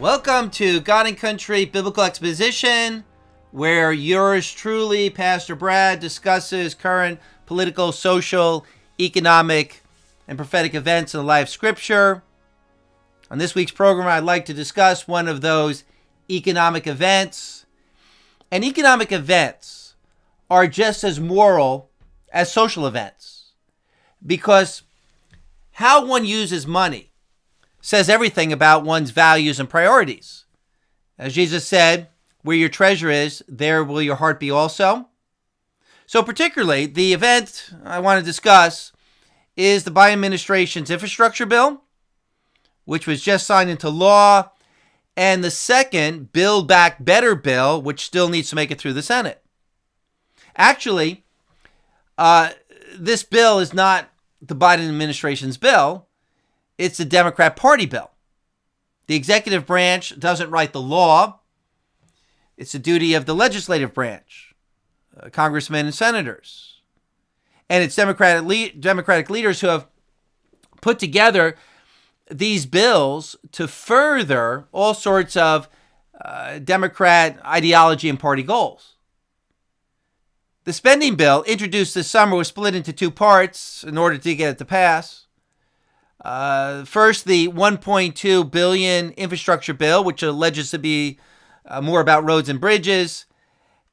Welcome to God and Country Biblical Exposition, where yours truly, Pastor Brad, discusses current political, social, economic, and prophetic events in the life of Scripture. On this week's program, I'd like to discuss one of those economic events. And economic events are just as moral as social events, because how one uses money says everything about one's values and priorities. As Jesus said, where your treasure is, there will your heart be also. So particularly, the event I want to discuss is the Biden administration's infrastructure bill, which was just signed into law, and the second Build Back Better bill, which still needs to make it through the Senate. Actually, this bill is not the Biden administration's bill. It's the Democrat Party bill. The executive branch doesn't write the law. It's the duty of the legislative branch, congressmen and senators. And it's Democratic leaders who have put together these bills to further all sorts of Democrat ideology and party goals. The spending bill introduced this summer was split into two parts in order to get it to pass. First, the $1.2 billion infrastructure bill, which alleges to be more about roads and bridges.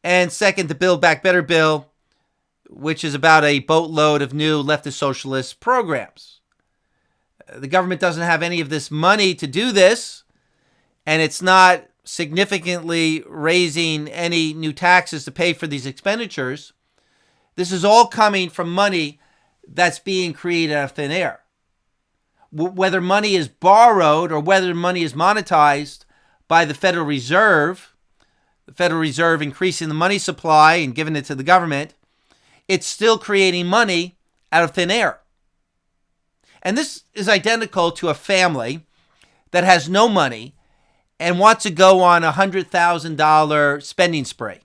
And second, the Build Back Better bill, which is about a boatload of new leftist socialist programs. The government doesn't have any of this money to do this, and it's not significantly raising any new taxes to pay for these expenditures. This is all coming from money that's being created out of thin air. Whether money is borrowed or whether money is monetized by the Federal Reserve increasing the money supply and giving it to the government, it's still creating money out of thin air. And this is identical to a family that has no money and wants to go on a $100,000 spending spree,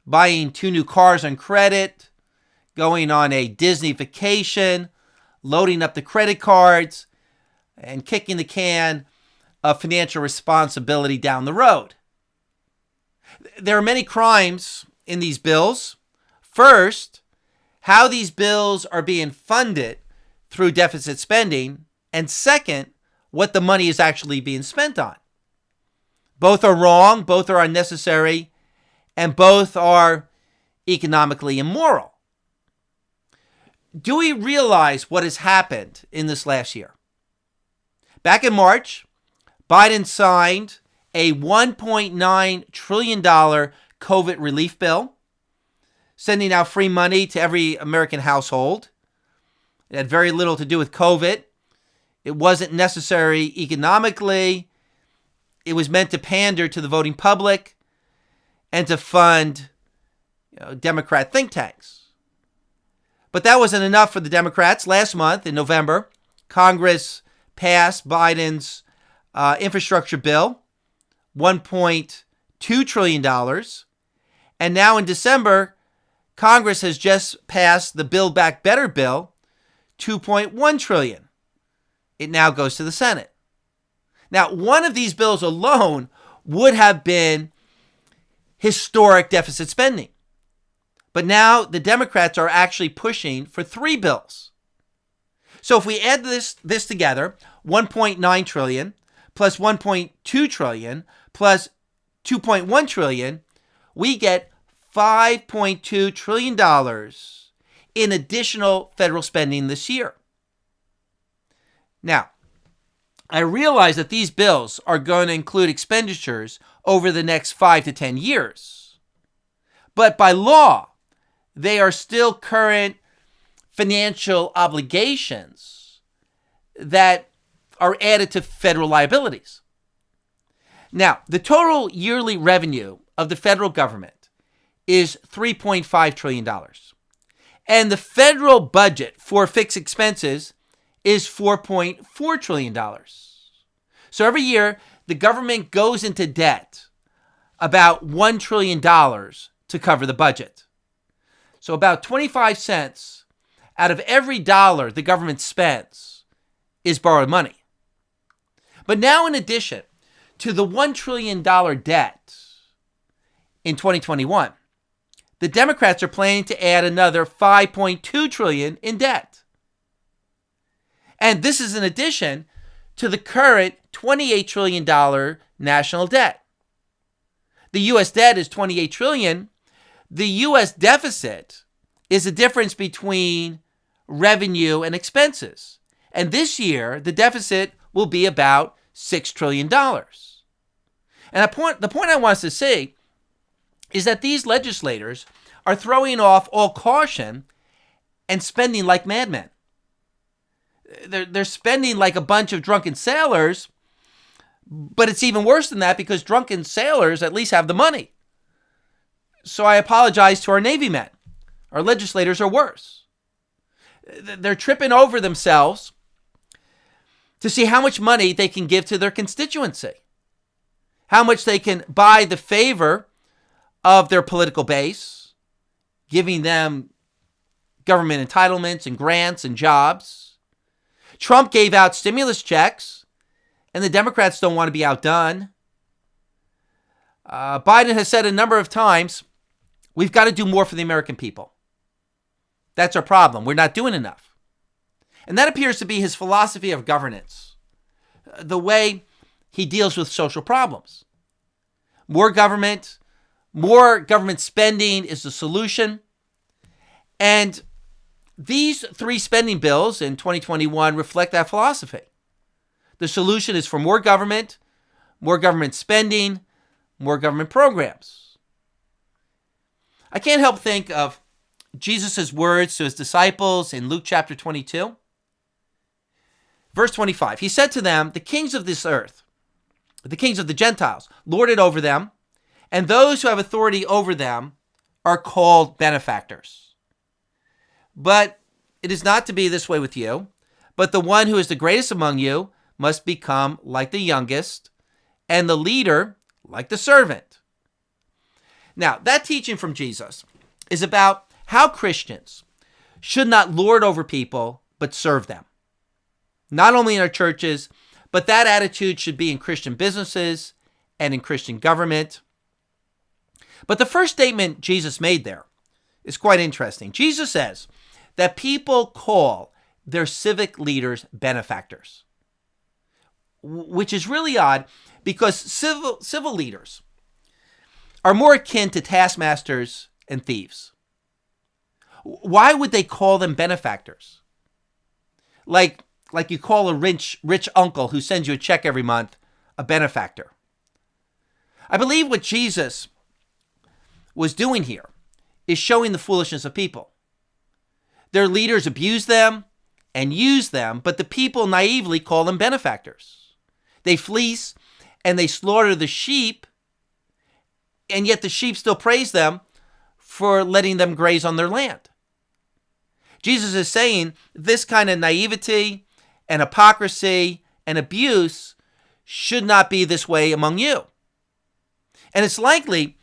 buying 2 new cars on credit, going on a Disney vacation, loading up the credit cards, and kicking the can of financial responsibility down the road. There are many crimes in these bills. First, how these bills are being funded through deficit spending, and second, what the money is actually being spent on. Both are wrong, both are unnecessary, and both are economically immoral. Do we realize what has happened in this last year? Back in March, Biden signed a $1.9 trillion COVID relief bill, sending out free money to every American household. It had very little to do with COVID. It wasn't necessary economically. It was meant to pander to the voting public and to fund Democrat think tanks. But that wasn't enough for the Democrats. Last month, in November, Congress passed Biden's infrastructure bill, $1.2 trillion. And now in December, Congress has just passed the Build Back Better bill, $2.1 trillion. It now goes to the Senate. Now, one of these bills alone would have been historic deficit spending. But now the Democrats are actually pushing for 3 bills. So if we add this together, $1.9 trillion plus $1.2 trillion plus $2.1 trillion, we get $5.2 trillion in additional federal spending this year. Now, I realize that these bills are going to include expenditures over the next 5 to 10 years. But by law, they are still current financial obligations that are added to federal liabilities. Now, the total yearly revenue of the federal government is $3.5 trillion. And the federal budget for fixed expenses is $4.4 trillion. So every year, the government goes into debt about $1 trillion to cover the budget. So about 25 cents out of every dollar the government spends is borrowed money. But now, in addition to the $1 trillion debt in 2021, the Democrats are planning to add another $5.2 trillion in debt. And this is in addition to the current $28 trillion national debt. The U.S. debt is $28 trillion. The U.S. deficit is the difference between revenue and expenses. And this year, the deficit will be about $6 trillion. And the point I want us to see is that these legislators are throwing off all caution and spending like madmen. They're spending like a bunch of drunken sailors, but it's even worse than that because drunken sailors at least have the money. So I apologize to our Navy men. Our legislators are worse. They're tripping over themselves to see how much money they can give to their constituency, how much they can buy the favor of their political base, giving them government entitlements and grants and jobs. Trump gave out stimulus checks, and the Democrats don't want to be outdone. Biden has said a number of times, we've got to do more for the American people. That's our problem. We're not doing enough. And that appears to be his philosophy of governance, the way he deals with social problems. More government spending is the solution. And these three spending bills in 2021 reflect that philosophy. The solution is for more government spending, more government programs. I can't help think of Jesus' words to his disciples in Luke chapter 22. Verse 25, he said to them, the kings of this earth, the kings of the Gentiles, lord it over them, and those who have authority over them are called benefactors. But it is not to be this way with you, but the one who is the greatest among you must become like the youngest, and the leader like the servant. Now, that teaching from Jesus is about how Christians should not lord over people, but serve them. Not only in our churches, but that attitude should be in Christian businesses and in Christian government. But the first statement Jesus made there is quite interesting. Jesus says that people call their civic leaders benefactors, which is really odd because civil leaders are more akin to taskmasters and thieves. Why would they call them benefactors? Like you call a rich uncle who sends you a check every month a benefactor. I believe what Jesus was doing here is showing the foolishness of people. Their leaders abuse them and use them, but the people naively call them benefactors. They fleece and they slaughter the sheep, and yet the sheep still praise them for letting them graze on their land. Jesus is saying this kind of naivety and hypocrisy and abuse should not be this way among you. And it's likely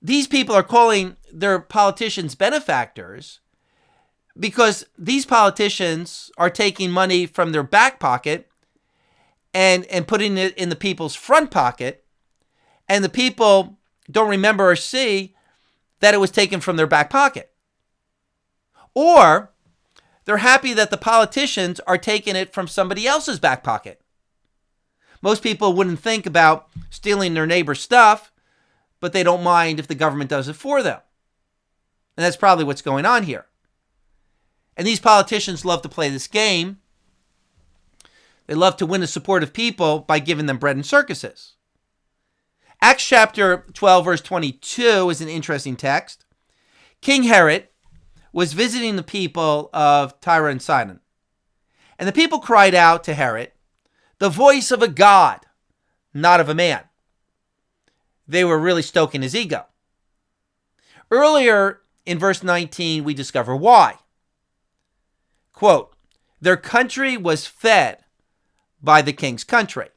these people are calling their politicians benefactors because these politicians are taking money from their back pocket and putting it in the people's front pocket, and the people don't remember or see that it was taken from their back pocket. Or they're happy that the politicians are taking it from somebody else's back pocket. Most people wouldn't think about stealing their neighbor's stuff, but they don't mind if the government does it for them. And that's probably what's going on here. And these politicians love to play this game. They love to win the support of people by giving them bread and circuses. Acts chapter 12, verse 22 is an interesting text. King Herod was visiting the people of Tyre and Sidon. And the people cried out to Herod, the voice of a god, not of a man. They were really stoking his ego. Earlier in verse 19, we discover why. Quote, their country was fed by the king's country.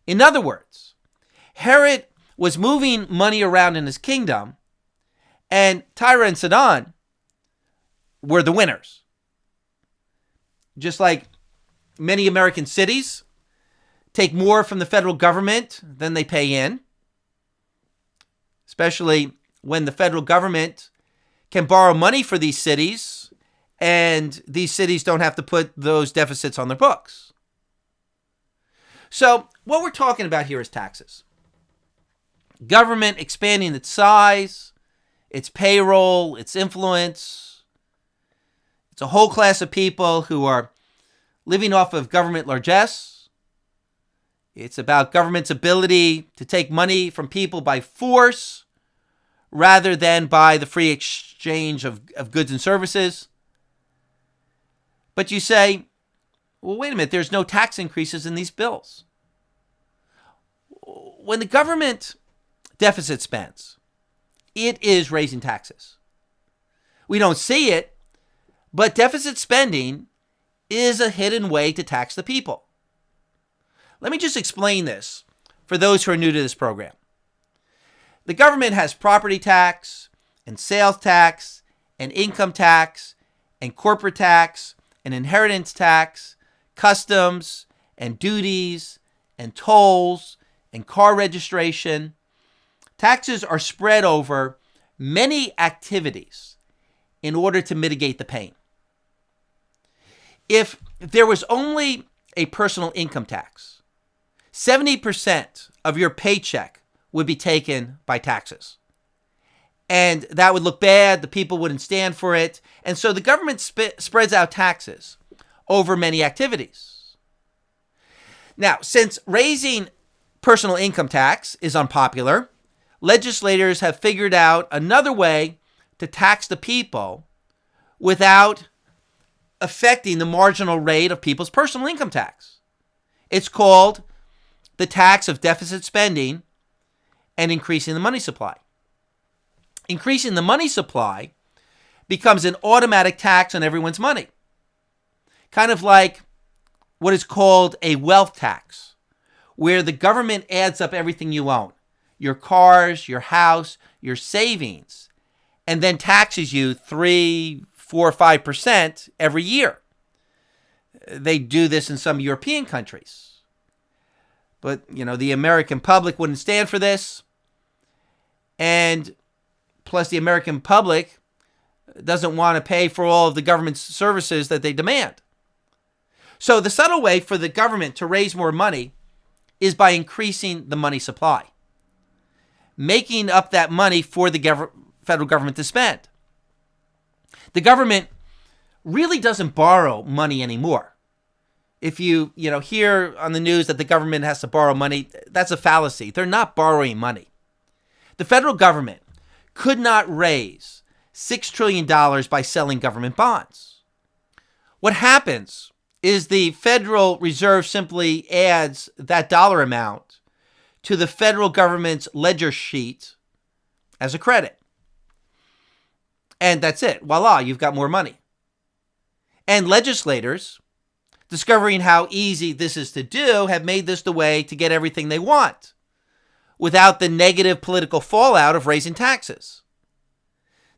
In other words, Herod was moving money around in his kingdom, and Tyre and Sidon were the winners. Just like many American cities, take more from the federal government than they pay in, especially when the federal government can borrow money for these cities and these cities don't have to put those deficits on their books. So what we're talking about here is taxes. Government expanding its size, its payroll, its influence. It's a whole class of people who are living off of government largesse. It's about government's ability to take money from people by force rather than by the free exchange of goods and services. But you say, well, wait a minute, there's no tax increases in these bills. When the government deficit spends, it is raising taxes. We don't see it, but deficit spending is a hidden way to tax the people. Let me just explain this for those who are new to this program. The government has property tax and sales tax and income tax and corporate tax and inheritance tax, customs and duties and tolls and car registration. Taxes are spread over many activities in order to mitigate the pain. If there was only a personal income tax, 70% of your paycheck would be taken by taxes. And that would look bad. The people wouldn't stand for it. And so the government spreads out taxes over many activities. Now, since raising personal income tax is unpopular, legislators have figured out another way to tax the people without affecting the marginal rate of people's personal income tax. It's called the tax of deficit spending and increasing the money supply. Increasing the money supply becomes an automatic tax on everyone's money. Kind of like what is called a wealth tax, where the government adds up everything you own, your cars, your house, your savings, and then taxes you 3, 4, 5% every year. They do this in some European countries. But, the American public wouldn't stand for this. And plus, the American public doesn't want to pay for all of the government's services that they demand. So the subtle way for the government to raise more money is by increasing the money supply, making up that money for the federal government to spend. The government really doesn't borrow money anymore. If you hear on the news that the government has to borrow money, that's a fallacy. They're not borrowing money. The federal government could not raise $6 trillion by selling government bonds. What happens is the Federal Reserve simply adds that dollar amount to the federal government's ledger sheet as a credit. And that's it. Voila, you've got more money. And legislators, discovering how easy this is to do, have made this the way to get everything they want without the negative political fallout of raising taxes.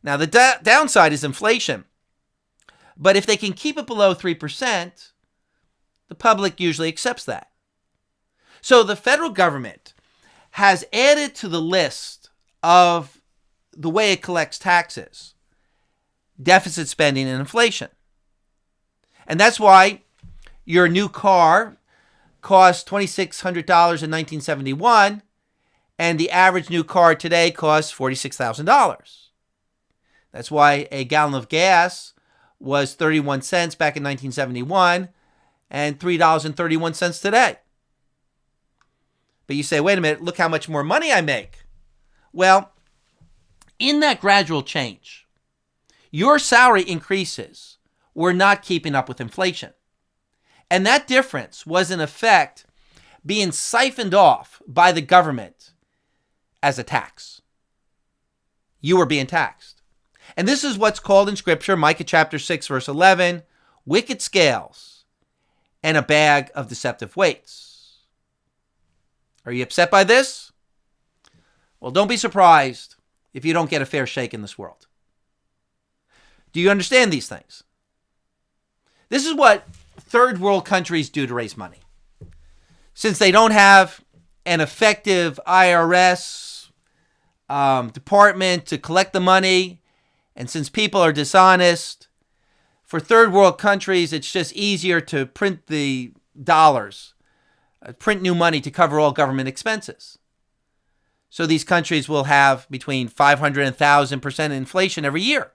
Now, the downside is inflation. But if they can keep it below 3%, the public usually accepts that. So the federal government has added to the list of the way it collects taxes deficit spending and inflation. And that's why your new car cost $2,600 in 1971, and the average new car today costs $46,000. That's why a gallon of gas was 31 cents back in 1971 and $3.31 today. But you say, wait a minute, look how much more money I make. Well, in that gradual change, your salary increases were not keeping up with inflation. And that difference was, in effect, being siphoned off by the government as a tax. You were being taxed. And this is what's called in Scripture, Micah chapter 6, verse 11, wicked scales and a bag of deceptive weights. Are you upset by this? Well, don't be surprised if you don't get a fair shake in this world. Do you understand these things? This is what third world countries do to raise money. Since they don't have an effective IRS department to collect the money, and since people are dishonest, for third world countries, it's just easier to print the dollars, print new money to cover all government expenses. So these countries will have between 500 and 1,000% inflation every year.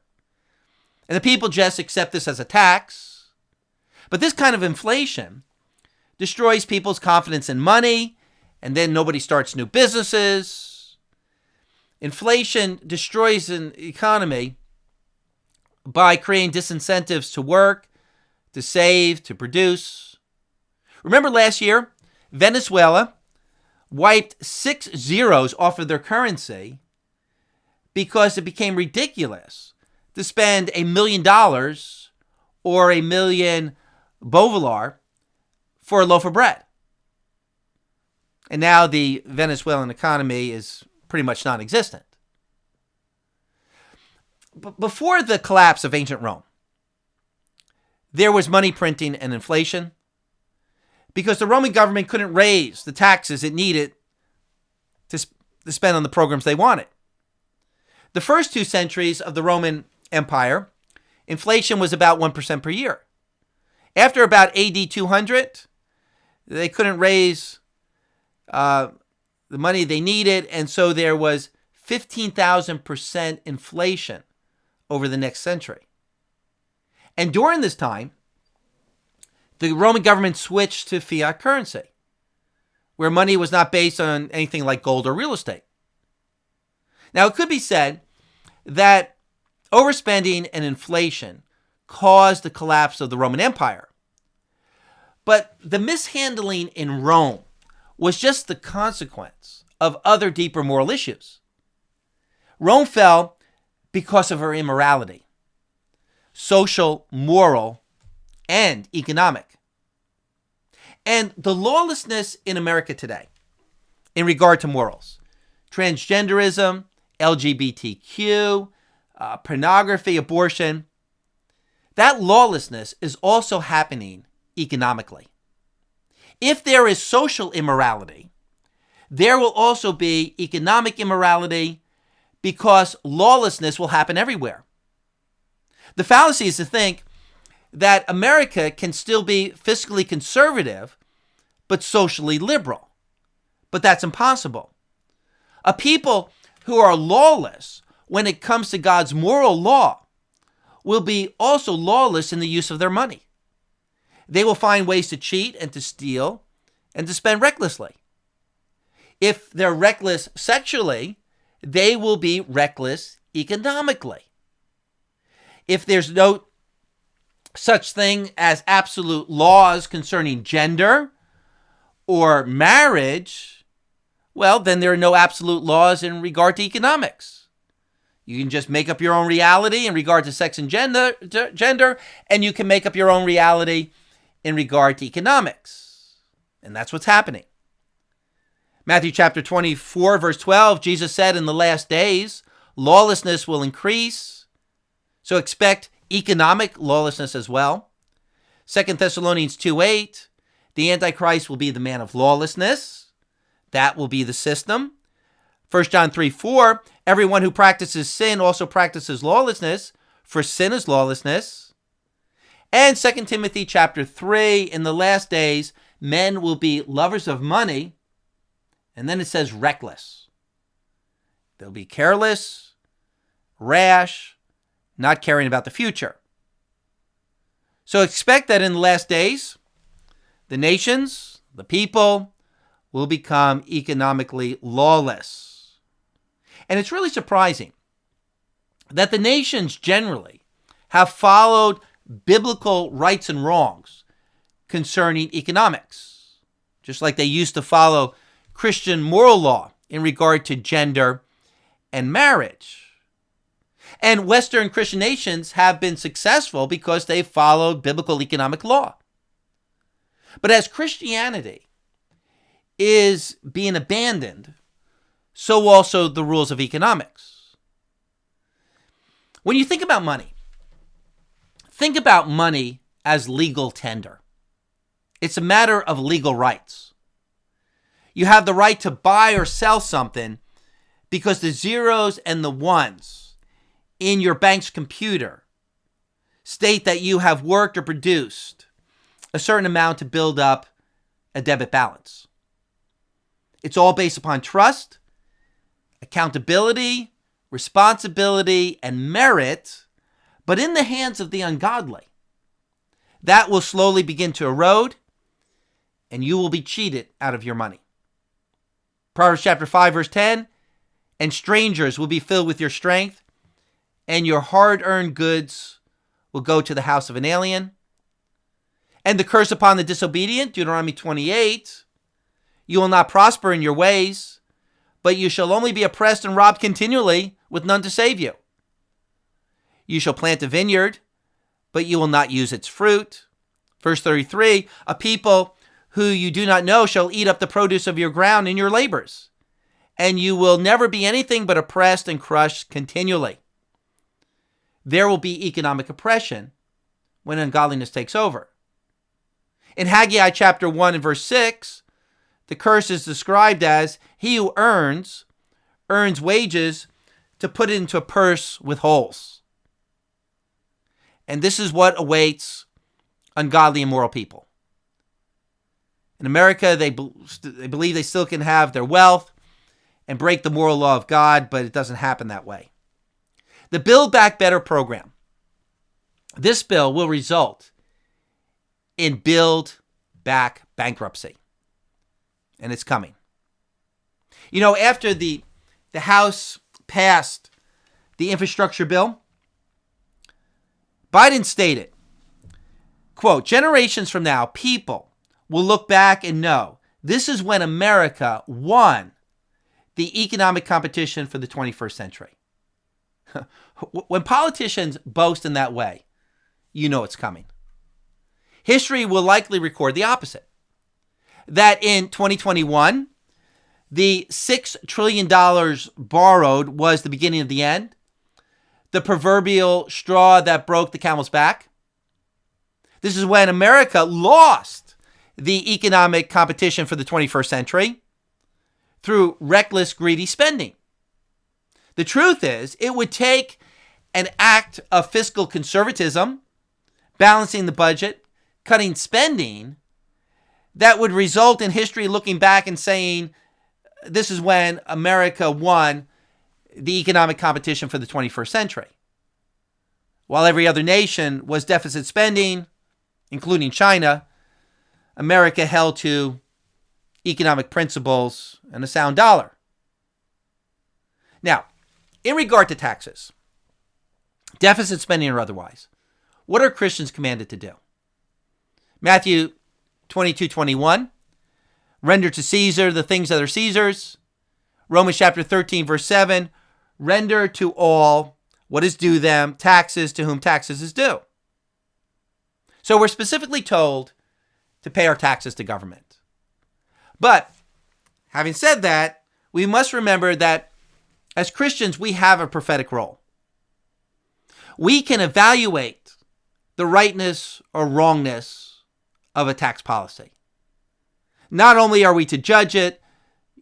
And the people just accept this as a tax. But this kind of inflation destroys people's confidence in money, and then nobody starts new businesses. Inflation destroys an economy by creating disincentives to work, to save, to produce. Remember last year, Venezuela wiped 6 zeros off of their currency because it became ridiculous to spend $1 million or 1 million bovilar for a loaf of bread. And now the Venezuelan economy is pretty much non-existent. But before the collapse of ancient Rome, there was money printing and inflation because the Roman government couldn't raise the taxes it needed to spend on the programs they wanted. The first 2 centuries of the Roman Empire, inflation was about 1% per year. After about AD 200, they couldn't raise the money they needed, and so there was 15,000% inflation over the next century. And during this time, the Roman government switched to fiat currency, where money was not based on anything like gold or real estate. Now, it could be said that overspending and inflation caused the collapse of the Roman Empire. But the mishandling in Rome was just the consequence of other deeper moral issues. Rome fell because of her immorality, social, moral, and economic. And the lawlessness in America today in regard to morals, transgenderism, LGBTQ, pornography, abortion, that lawlessness is also happening economically. If there is social immorality, there will also be economic immorality because lawlessness will happen everywhere. The fallacy is to think that America can still be fiscally conservative but socially liberal. But that's impossible. A people who are lawless when it comes to God's moral law will be also lawless in the use of their money. They will find ways to cheat and to steal and to spend recklessly. If they're reckless sexually, they will be reckless economically. If there's no such thing as absolute laws concerning gender or marriage, well, then there are no absolute laws in regard to economics. You can just make up your own reality in regard to sex and gender, and you can make up your own reality in regard to economics. And that's what's happening. Matthew chapter 24, verse 12, Jesus said, in the last days, lawlessness will increase. So expect economic lawlessness as well. 2 Thessalonians 2:8, the Antichrist will be the man of lawlessness. That will be the system. 1 John 3:4, everyone who practices sin also practices lawlessness, for sin is lawlessness. And 2 Timothy chapter 3, in the last days, men will be lovers of money, and then it says reckless. They'll be careless, rash, not caring about the future. So expect that in the last days, the nations, the people, will become economically lawless. And it's really surprising that the nations generally have followed biblical rights and wrongs concerning economics, just like they used to follow Christian moral law in regard to gender and marriage. And Western Christian nations have been successful because they followed biblical economic law. But as Christianity is being abandoned, so also the rules of economics. When you think about money as legal tender. It's a matter of legal rights. You have the right to buy or sell something because the zeros and the ones in your bank's computer state that you have worked or produced a certain amount to build up a debit balance. It's all based upon trust, accountability, responsibility, and merit, but in the hands of the ungodly. That will slowly begin to erode, and you will be cheated out of your money. Proverbs chapter 5, verse 10, and strangers will be filled with your strength, and your hard-earned goods will go to the house of an alien. And the curse upon the disobedient, Deuteronomy 28, you will not prosper in your ways, but you shall only be oppressed and robbed continually with none to save you. You shall plant a vineyard, but you will not use its fruit. Verse 33, a people who you do not know shall eat up the produce of your ground in your labors, and you will never be anything but oppressed and crushed continually. There will be economic oppression when ungodliness takes over. In Haggai chapter 1 and verse 6, the curse is described as, he who earns wages to put it into a purse with holes. And this is what awaits ungodly, immoral people. In America, they believe they still can have their wealth and break the moral law of God, but it doesn't happen that way. The Build Back Better program. This bill will result in build back bankruptcy. And it's coming. You know, after the House passed the infrastructure bill, Biden stated, quote, generations from now, people will look back and know this is when America won the economic competition for the 21st century. When politicians boast in that way, you know it's coming. History will likely record the opposite. That in 2021, the $6 trillion borrowed was the beginning of the end, the proverbial straw that broke the camel's back. This is when America lost the economic competition for the 21st century through reckless, greedy spending. The truth is, it would take an act of fiscal conservatism, balancing the budget, cutting spending, that would result in history looking back and saying, this is when America won the economic competition for the 21st century. While every other nation was deficit spending, including China, America held to economic principles and a sound dollar. Now, in regard to taxes, deficit spending or otherwise, what are Christians commanded to do? Matthew 22:21, render to Caesar the things that are Caesar's. Romans chapter 13, verse 7, render to all what is due them, taxes to whom taxes is due. So we're specifically told to pay our taxes to government. But having said that, we must remember that as Christians, we have a prophetic role. We can evaluate the rightness or wrongness of a tax policy. Not only are we to judge it,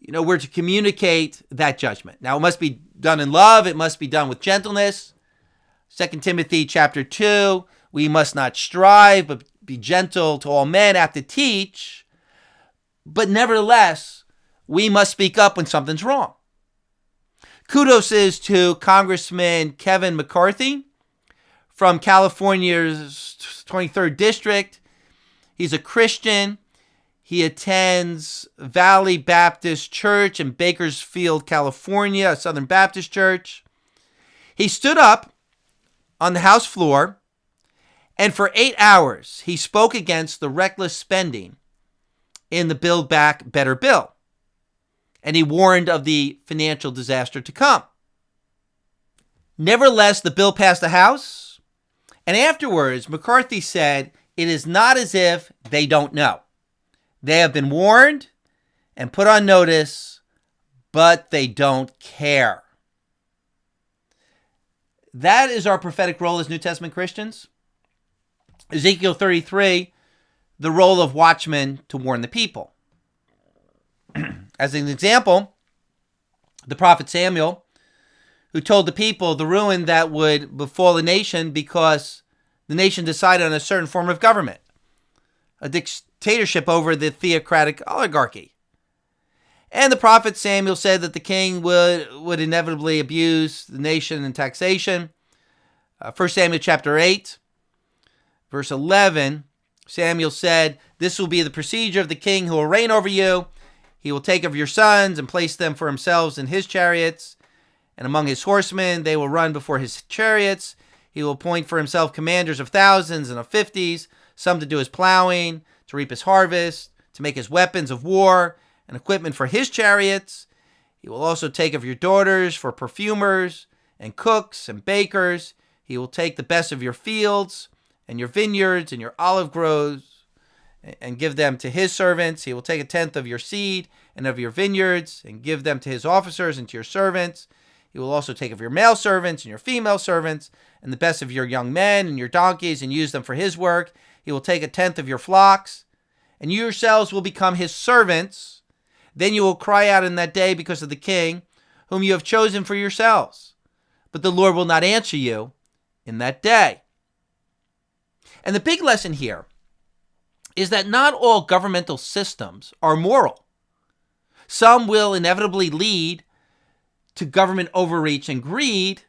we're to communicate that judgment. Now, it must be done in love. It must be done with gentleness. 2 Timothy chapter 2, we must not strive, but be gentle to all men, apt to teach. But nevertheless, we must speak up when something's wrong. Kudos is to Congressman Kevin McCarthy from California's 23rd District. He's a Christian. He attends Valley Baptist Church in Bakersfield, California, a Southern Baptist church. He stood up on the House floor, and for 8 hours, he spoke against the reckless spending in the Build Back Better bill. And he warned of the financial disaster to come. Nevertheless, the bill passed the House, and afterwards, McCarthy said, it is not as if they don't know. They have been warned and put on notice, but they don't care. That is our prophetic role as New Testament Christians. Ezekiel 33, the role of watchmen to warn the people. As an example, the prophet Samuel, who told the people the ruin that would befall the nation because the nation decided on a certain form of government, a dictatorship over the theocratic oligarchy. And the prophet Samuel said that the king would inevitably abuse the nation in taxation. 1 Samuel chapter 8, verse 11, Samuel said, "This will be the procedure of the king who will reign over you. He will take of your sons and place them for himself in his chariots, and among his horsemen they will run before his chariots. He will appoint for himself commanders of thousands and of fifties, some to do his plowing, to reap his harvest, to make his weapons of war and equipment for his chariots. He will also take of your daughters for perfumers and cooks and bakers. He will take the best of your fields and your vineyards and your olive groves and give them to his servants. He will take a tenth of your seed and of your vineyards and give them to his officers and to your servants. He will also take of your male servants and your female servants and the best of your young men and your donkeys and use them for his work. He will take a tenth of your flocks, and you yourselves will become his servants. Then you will cry out in that day because of the king, whom you have chosen for yourselves. But the Lord will not answer you in that day." And the big lesson here is that not all governmental systems are moral. Some will inevitably lead to government overreach and greed,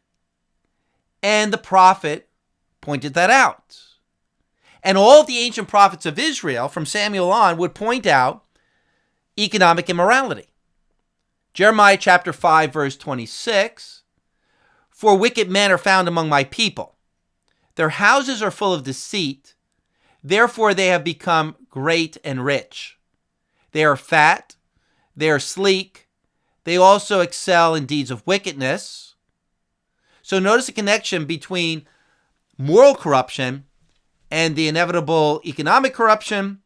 and the prophet pointed that out. And all of the ancient prophets of Israel, from Samuel on, would point out economic immorality. Jeremiah chapter 5, verse 26, "For wicked men are found among my people. Their houses are full of deceit. Therefore they have become great and rich. They are fat. They are sleek. They also excel in deeds of wickedness." So notice the connection between moral corruption and the inevitable economic corruption.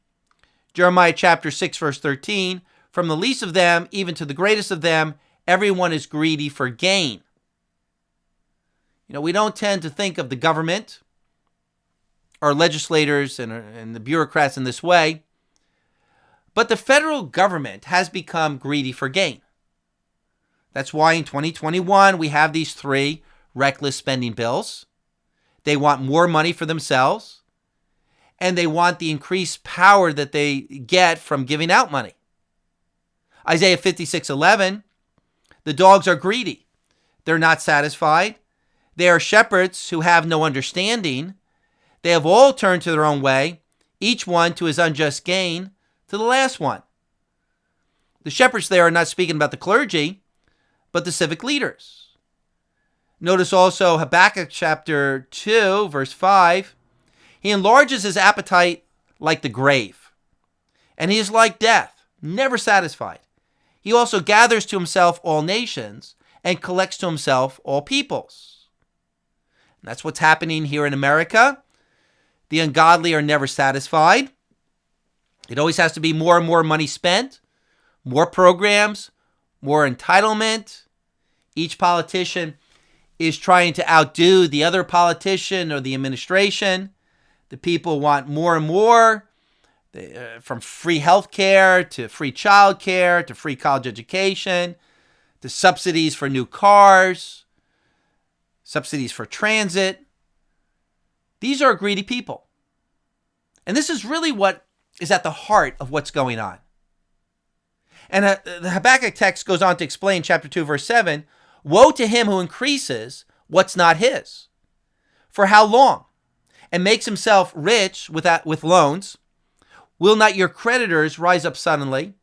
Jeremiah chapter 6, verse 13, "From the least of them, even to the greatest of them, everyone is greedy for gain." We don't tend to think of the government, our legislators and the bureaucrats in this way, but the federal government has become greedy for gain. That's why in 2021 we have these 3 reckless spending bills. They want more money for themselves, and they want the increased power that they get from giving out money. Isaiah 56:11, "The dogs are greedy. They're not satisfied. They are shepherds who have no understanding. They have all turned to their own way, each one to his unjust gain, to the last one." The shepherds there are not speaking about the clergy, but the civic leaders. Notice also Habakkuk chapter 2, verse 5. "He enlarges his appetite like the grave, and he is like death, never satisfied. He also gathers to himself all nations and collects to himself all peoples." And that's what's happening here in America. The ungodly are never satisfied. It always has to be more and more money spent, more programs, more entitlement. Each politician is trying to outdo the other politician or the administration. The people want more and more, from free health care to free child care to free college education to subsidies for new cars, subsidies for transit. These are greedy people. And this is really what is at the heart of what's going on. And the Habakkuk text goes on to explain, chapter 2, verse 7, "Woe to him who increases what's not his. For how long? And makes himself rich with loans. Will not your creditors rise up suddenly,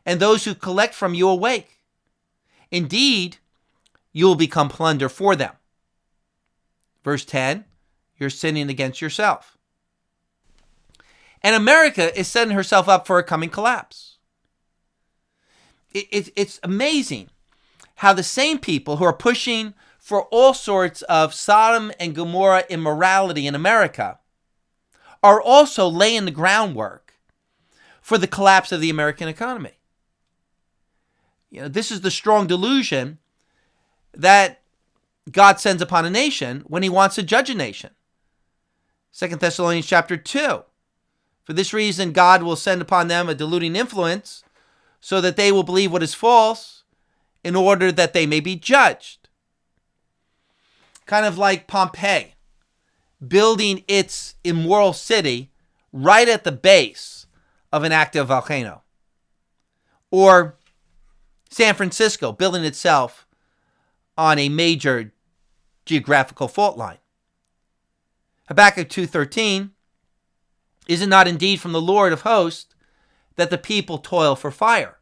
and those who collect from you awake? Indeed, you will become plunder for them." Verse 10, "You're sinning against yourself." And America is setting herself up for a coming collapse. It's amazing how the same people who are pushing for all sorts of Sodom and Gomorrah immorality in America are also laying the groundwork for the collapse of the American economy. This is the strong delusion that God sends upon a nation when he wants to judge a nation. 2 Thessalonians chapter 2. "For this reason, God will send upon them a deluding influence, so that they will believe what is false in order that they may be judged. Kind of like Pompeii building its immoral city right at the base of an active volcano. Or San Francisco building itself on a major geographical fault line. Habakkuk 2:13, is it not indeed from the Lord of hosts that the people toil for fire?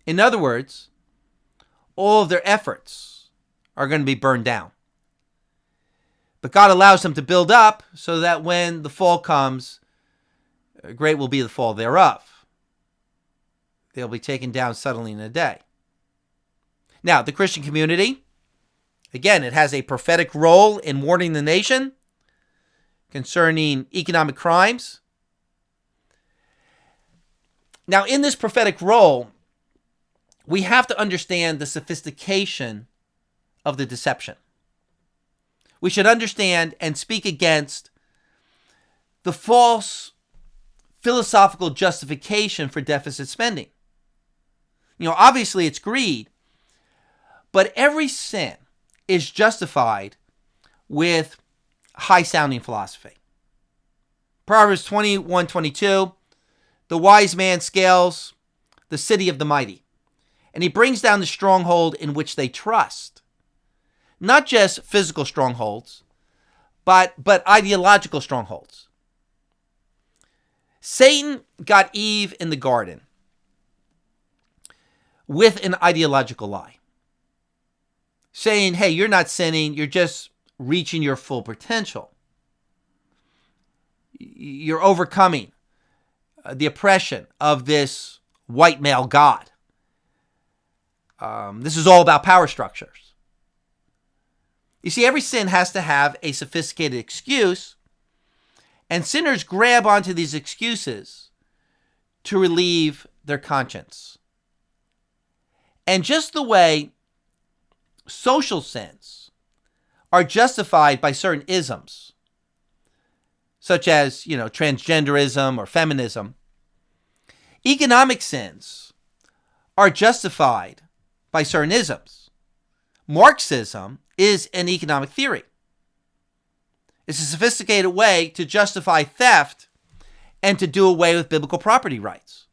In other words, all of their efforts are going to be burned down. But God allows them to build up so that when the fall comes, great will be the fall thereof. They'll be taken down suddenly in a day. Now, the Christian community, again, it has a prophetic role in warning the nation concerning economic crimes. Now, in this prophetic role, we have to understand the sophistication of the deception. We should understand and speak against the false philosophical justification for deficit spending. Obviously it's greed, but every sin is justified with high-sounding philosophy. Proverbs 21:22, the wise man scales the city of the mighty, and he brings down the stronghold in which they trust. Not just physical strongholds, but ideological strongholds. Satan got Eve in the garden with an ideological lie, saying, hey, you're not sinning, you're just reaching your full potential. You're overcoming the oppression of this white male God. This is all about power structures. You see, every sin has to have a sophisticated excuse, and sinners grab onto these excuses to relieve their conscience. And just the way social sins are justified by certain isms, such as, transgenderism or feminism, economic sins are justified by certain isms. Marxism is an economic theory. It's a sophisticated way to justify theft and to do away with biblical property rights.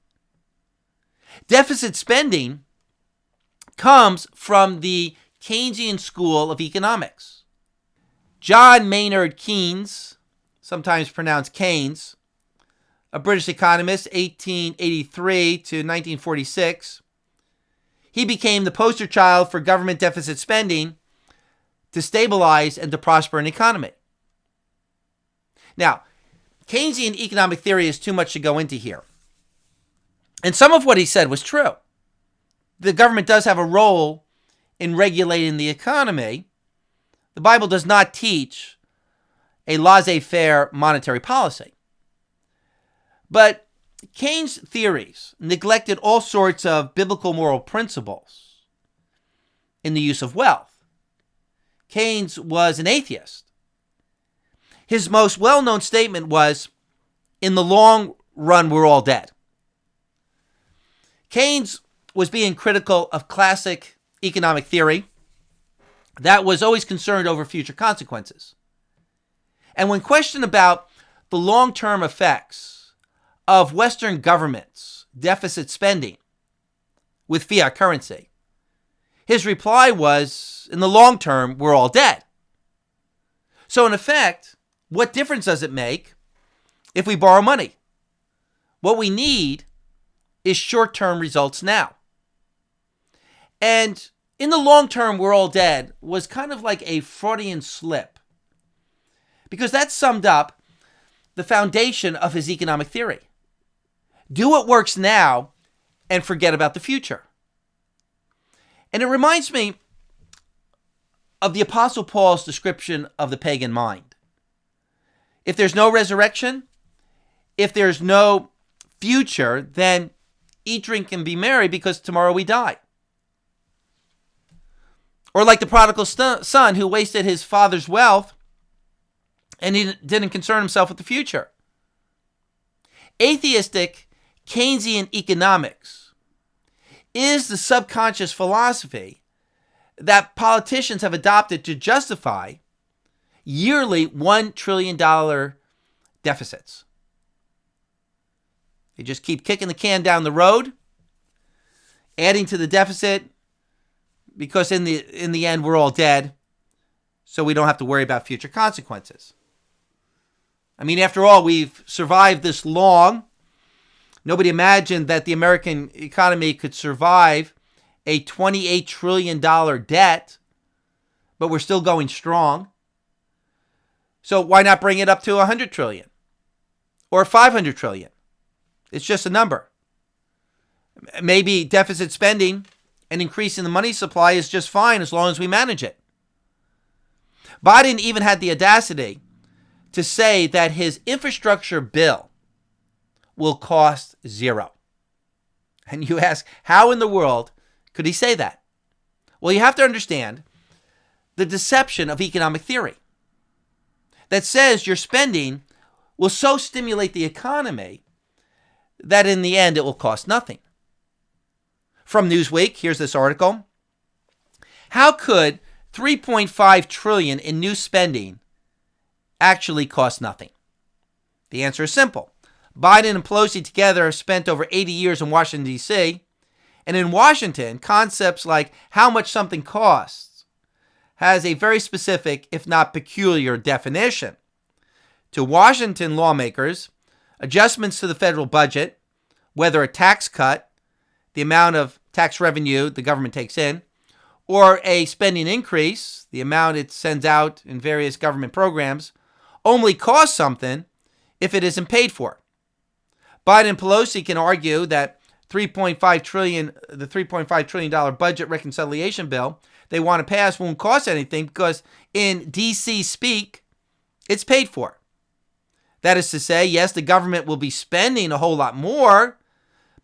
Deficit spending comes from the Keynesian school of economics. John Maynard Keynes, sometimes pronounced Keynes, a British economist, 1883 to 1946, he became the poster child for government deficit spending to stabilize and to prosper an economy. Now, Keynesian economic theory is too much to go into here. And some of what he said was true. The government does have a role in regulating the economy. The Bible does not teach a laissez-faire monetary policy. But Keynes' theories neglected all sorts of biblical moral principles in the use of wealth. Keynes was an atheist. His most well-known statement was, in the long run, we're all dead. Keynes was being critical of classic economic theory that was always concerned over future consequences. And when questioned about the long-term effects of Western governments' deficit spending with fiat currency, his reply was, in the long term, we're all dead. So in effect, what difference does it make if we borrow money? What we need is short-term results now. And in the long term, we're all dead was kind of like a Freudian slip, because that summed up the foundation of his economic theory. Do what works now and forget about the future. And it reminds me of the Apostle Paul's description of the pagan mind. If there's no resurrection, if there's no future, then eat, drink, and be merry, because tomorrow we die. Or like the prodigal son who wasted his father's wealth and he didn't concern himself with the future. Atheistic Keynesian economics is the subconscious philosophy that politicians have adopted to justify yearly $1 trillion deficits. They just keep kicking the can down the road, adding to the deficit, because in the end, we're all dead, so we don't have to worry about future consequences. I mean, after all, we've survived this long. Nobody imagined that the American economy could survive a $28 trillion debt, but we're still going strong. So why not bring it up to $100 trillion or $500 trillion? It's just a number. Maybe deficit spending and increasing the money supply is just fine as long as we manage it. Biden even had the audacity to say that his infrastructure bill will cost zero. And you ask, how in the world could he say that? Well, you have to understand the deception of economic theory that says your spending will so stimulate the economy that in the end it will cost nothing. From Newsweek, here's this article. How could $3.5 trillion in new spending actually cost nothing? The answer is simple. Biden and Pelosi together spent over 80 years in Washington, D.C., and in Washington, concepts like how much something costs has a very specific, if not peculiar, definition. To Washington lawmakers, adjustments to the federal budget, whether a tax cut, the amount of tax revenue the government takes in, or a spending increase, the amount it sends out in various government programs, only costs something if it isn't paid for. Biden and Pelosi can argue that the $3.5 trillion budget reconciliation bill they want to pass won't cost anything because in D.C. speak, it's paid for. That is to say, yes, the government will be spending a whole lot more,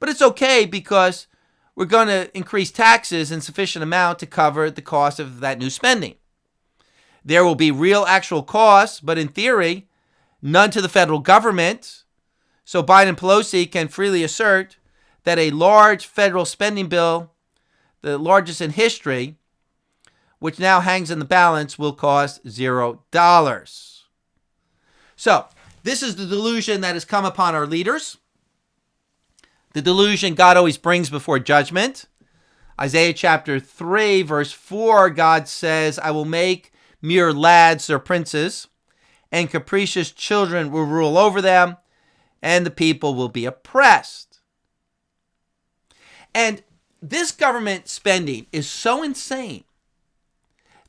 but it's okay because we're going to increase taxes in sufficient amount to cover the cost of that new spending. There will be real actual costs, but in theory, none to the federal government. So Biden and Pelosi can freely assert that a large federal spending bill, the largest in history, which now hangs in the balance, will cost $0. So this is the delusion that has come upon our leaders. The delusion God always brings before judgment. Isaiah chapter 3, verse 4, God says, I will make mere lads their princes, and capricious children will rule over them, and the people will be oppressed. And this government spending is so insane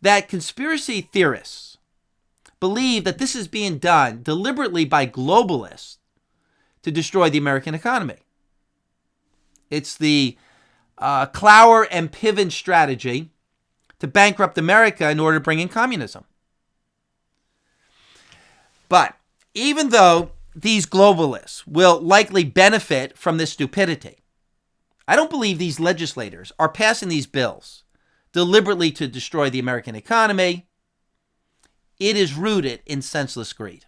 that conspiracy theorists believe that this is being done deliberately by globalists to destroy the American economy. It's the Clower and Piven strategy to bankrupt America in order to bring in communism. But even though these globalists will likely benefit from this stupidity, I don't believe these legislators are passing these bills deliberately to destroy the American economy. It is rooted in senseless greed.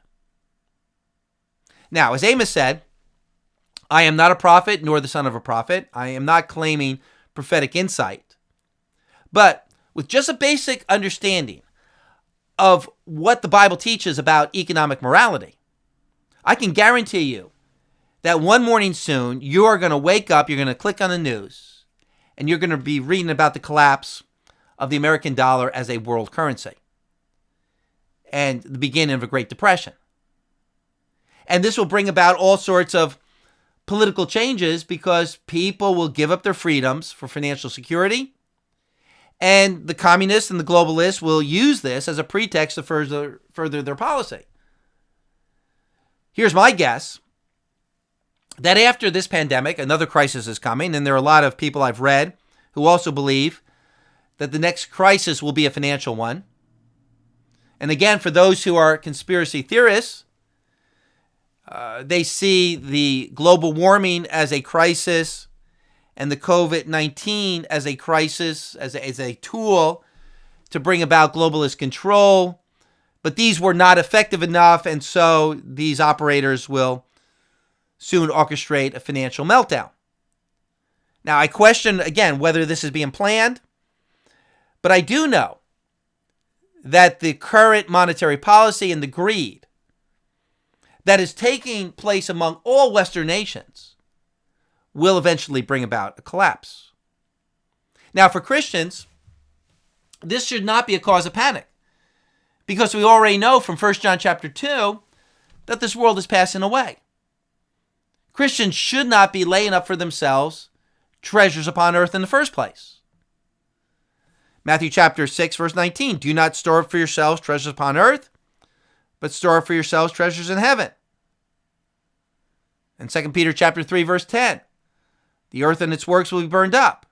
Now, as Amos said, I am not a prophet nor the son of a prophet. I am not claiming prophetic insight. But with just a basic understanding of what the Bible teaches about economic morality, I can guarantee you that one morning soon, you are going to wake up, you're going to click on the news, and you're going to be reading about the collapse of the American dollar as a world currency and the beginning of a Great Depression. And this will bring about all sorts of political changes because people will give up their freedoms for financial security, and the communists and the globalists will use this as a pretext to further their policy. Here's my guess, that after this pandemic, another crisis is coming, and there are a lot of people I've read who also believe that the next crisis will be a financial one. And again, for those who are conspiracy theorists, they see the global warming as a crisis and the COVID-19 as a crisis, as a tool to bring about globalist control. But these were not effective enough, and so these operators will soon orchestrate a financial meltdown. Now, I question, again, whether this is being planned, but I do know that the current monetary policy and the greed that is taking place among all Western nations will eventually bring about a collapse. Now, for Christians, this should not be a cause of panic, because we already know from 1 John chapter 2 that this world is passing away. Christians should not be laying up for themselves treasures upon earth in the first place. Matthew chapter 6, verse 19, do not store up for yourselves treasures upon earth, but store up for yourselves treasures in heaven. And 2 Peter chapter 3, verse 10, the earth and its works will be burned up.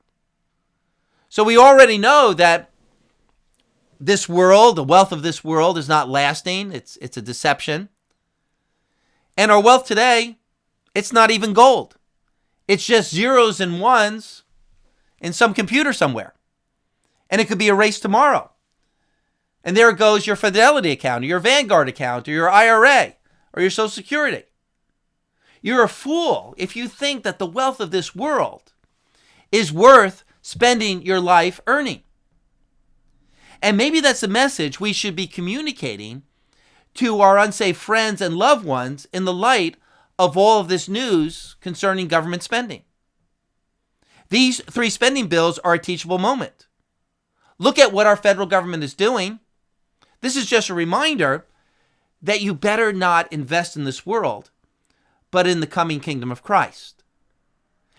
So we already know that this world, the wealth of this world, is not lasting. It's a deception. And our wealth today, it's not even gold. It's just zeros and ones in some computer somewhere. And it could be erased tomorrow. And there goes your Fidelity account, or your Vanguard account, or your IRA, or your Social Security. You're a fool if you think that the wealth of this world is worth spending your life earning. And maybe that's the message we should be communicating to our unsaved friends and loved ones in the light of all of this news concerning government spending. These 3 spending bills are a teachable moment. Look at what our federal government is doing. This is just a reminder that you better not invest in this world, but in the coming kingdom of Christ.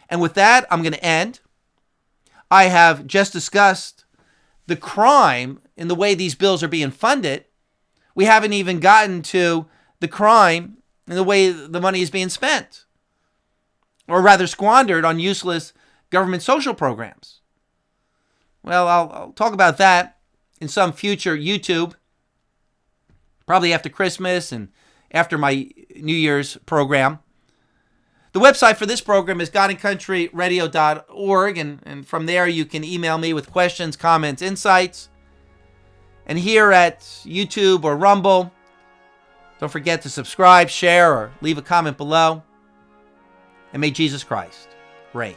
And with that, I'm going to end. I have just discussed the crime in the way these bills are being funded. We haven't even gotten to the crime in the way the money is being spent, or rather squandered on useless government social programs. Well, I'll talk about that in some future YouTube, probably after Christmas and after my New Year's program. The website for this program is godandcountryradio.org, and from there you can email me with questions, comments, insights. And here at YouTube or Rumble, don't forget to subscribe, share, or leave a comment below. And may Jesus Christ reign.